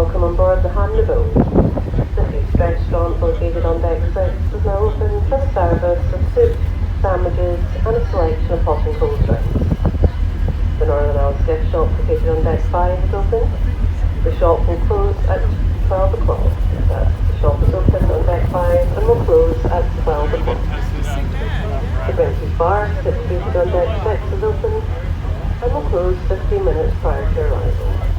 Welcome on board the Hamnavoe. The Feast restaurant located on deck 6 is now open for service of soup, sandwiches and a selection of hot and cold drinks. The Northern Isles gift shop located on deck 5 is open. The shop will close at 12 o'clock. The shop is open on deck 5 and will close at 12 o'clock. The Brentford bar situated on deck 6 is open and will close 15 minutes prior to arrival.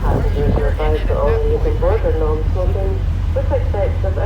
Passengers are advised that all meals on board are non-smoking, with the exception of